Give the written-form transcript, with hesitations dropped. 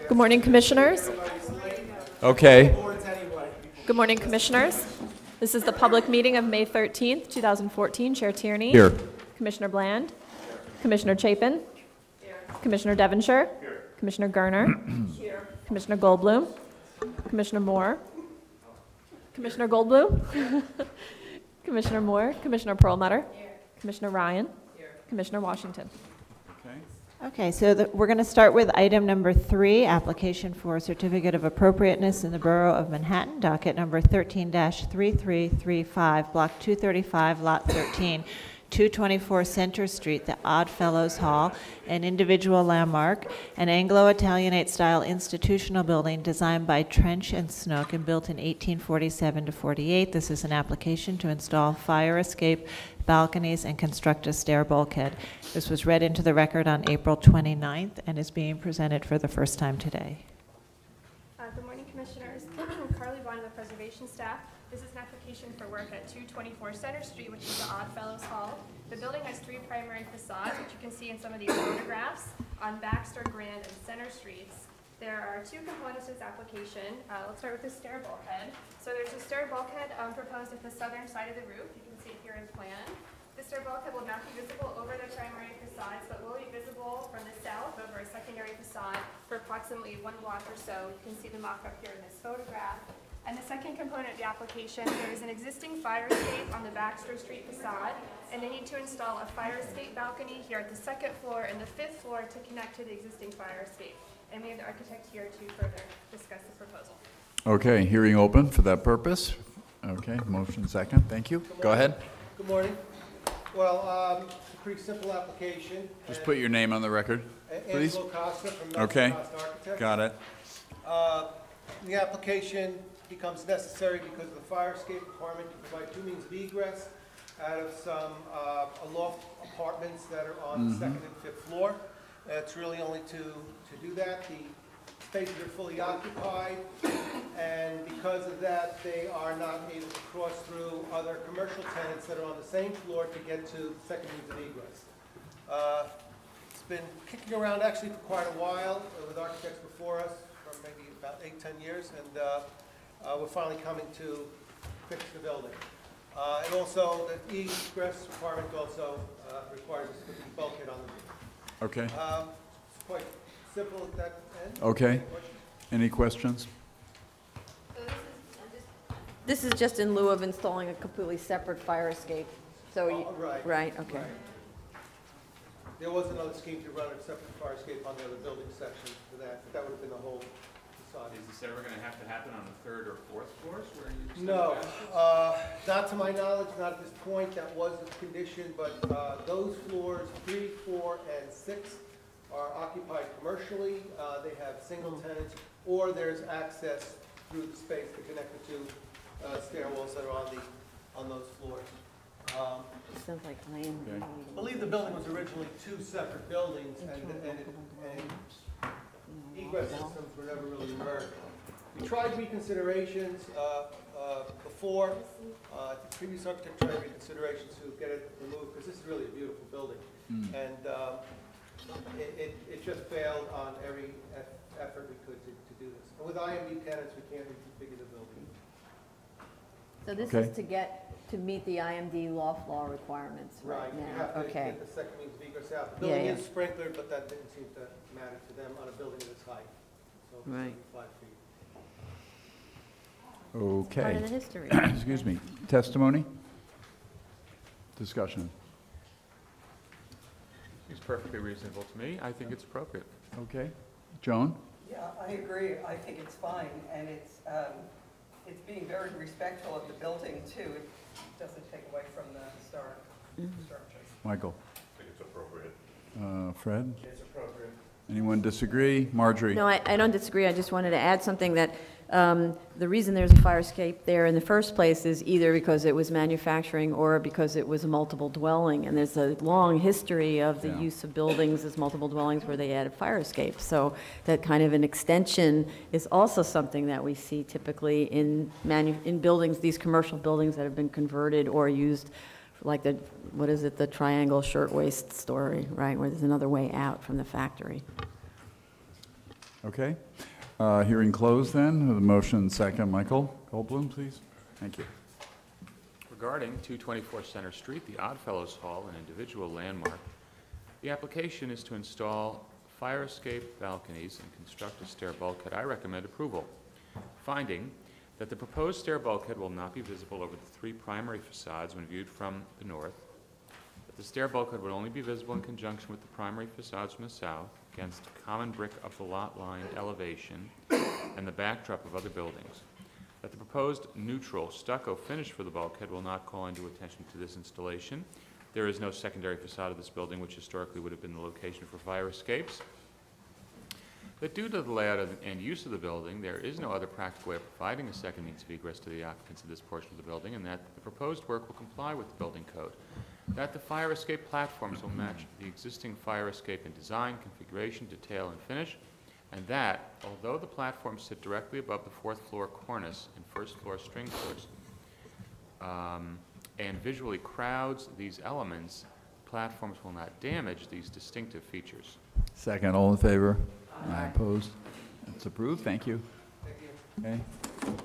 Good morning, Commissioners. Okay. Good morning, Commissioners. This is the public meeting of May 13th, 2014. Chair Tierney. Here. Commissioner Bland. Commissioner Chapin. Commissioner Devonshire. Commissioner Garner. Commissioner Goldblum. Commissioner Moore. Commissioner Goldblum. Commissioner Moore. Commissioner Perlmutter. Commissioner Ryan. Commissioner Washington. Okay, so we're going to start with item number 3, application for certificate of appropriateness in the Borough of Manhattan, docket number 13-3335, block 235, lot 13, 224 Center Street, the Odd Fellows Hall, an individual landmark, an Anglo-Italianate style institutional building designed by Trench and Snook and built in 1847 to 48. This is an application to install fire escape balconies and construct a stair bulkhead. This was read into the record on April 29th and is being presented for the first time today. Good morning, Commissioners. Carly Vaughn of the Preservation Staff. This is an application for work at 224 Center Street, which is the Odd Fellows Hall. The building has 3 primary facades, which you can see in some of these photographs on Baxter, Grand, and Center Streets. There are 2 components to this application. Let's start with the stair bulkhead. So there's a stair bulkhead proposed at the southern side of the roof. You can see it here in plan. The stair bulkhead will not be visible over the primary facades, but will be visible from the south over a secondary facade for approximately 1 block or so. You can see the mock-up here in this photograph. And the second component of the application, there is an existing fire escape on the Baxter Street facade, and they need to install a fire escape balcony here at the 2nd floor and the 5th floor to connect to the existing fire escape. And we have the architect here to further discuss the proposal. Okay, hearing open for that purpose. Okay, motion second. Thank you. Go ahead. Good morning. Well, it's a pretty simple application. Just put your name on the record, please. Angelo Costa from Nelson Okay, Costa Architects. got it. The application becomes necessary because of the fire escape requirement to provide 2 means of egress out of some loft apartments that are on the 2nd and 5th floor. It's really only to do that. The spaces are fully occupied, and because of that, they are not able to cross through other commercial tenants that are on the same floor to get to the 2nd means of egress. It's been kicking around actually for quite a while with architects before us, for maybe about 8-10 years, and we're finally coming to fix the building. And also, the egress requirement also requires a bulkhead on the roof. Okay. It's quite simple at that end. Okay. Any questions? This is just in lieu of installing a completely separate fire escape. So Right. Okay. Right. There was another scheme to run a separate fire escape on the other building section for that, but that would have been the whole facade. Is this ever going to have to happen on the 3rd or 4th floors where you No, not to my knowledge, not at this point. That was a condition, but those floors 3, 4, and 6 are occupied commercially. They have single tenants, or there's access through the space to connect the 2 stairwells that are on those floors. It sounds like I am. Okay. I believe the building was originally 2 separate buildings, and egress systems were never really merged. We tried reconsiderations before. The previous architect tried reconsiderations to get it removed, because this is really a beautiful building. And it just failed on every effort we could to do this. And with IMD tenants, we can't reconfigure the building. So this Okay. is to meet the IMD loft law requirements right You now. have to Okay. get the 2nd means of egress out. The building Yeah. is sprinklered, but that didn't seem to matter to them on a building of this height. So it's Right. 5 feet. Okay. Part of the history. Excuse me. Testimony? Discussion. It's perfectly reasonable to me. I think it's appropriate. Okay. Joan? Yeah, I agree. I think it's fine, and it's being very respectful of the building, too. It doesn't take away from the historic structure. Michael? I think it's appropriate. Fred? It's appropriate. Anyone disagree? Marjorie? No, I don't disagree. I just wanted to add something that the reason there's a fire escape there in the first place is either because it was manufacturing or because it was a multiple dwelling. And there's a long history of the use of buildings as multiple dwellings where they added fire escapes. So that kind of an extension is also something that we see typically in buildings, these commercial buildings that have been converted or used like the, what is it, the triangle shirtwaist story, right, where there's another way out from the factory. Okay. Hearing closed then, with a motion second. Michael Goldblum, please. Thank you. Regarding 224 Center Street, the Oddfellows Hall, an individual landmark, the application is to install fire escape balconies and construct a stair bulkhead. I recommend approval, finding that the proposed stair bulkhead will not be visible over the 3 primary facades when viewed from the north, that the stair bulkhead would only be visible in conjunction with the primary facades from the south against common brick of the lot line elevation and the backdrop of other buildings, that the proposed neutral stucco finish for the bulkhead will not call undue attention to this installation. There is no secondary facade of this building, which historically would have been the location for fire escapes. That due to the layout and use of the building, there is no other practical way of providing a second means of egress to the occupants of this portion of the building, and that the proposed work will comply with the building code. That the fire escape platforms will match the existing fire escape in design, configuration, detail, and finish, and that, although the platforms sit directly above the 4th floor cornice and 1st floor string ports, and visually crowds these elements, platforms will not damage these distinctive features. Second, all in favor? Aye. Opposed? It's approved. Thank you. Thank you. Okay.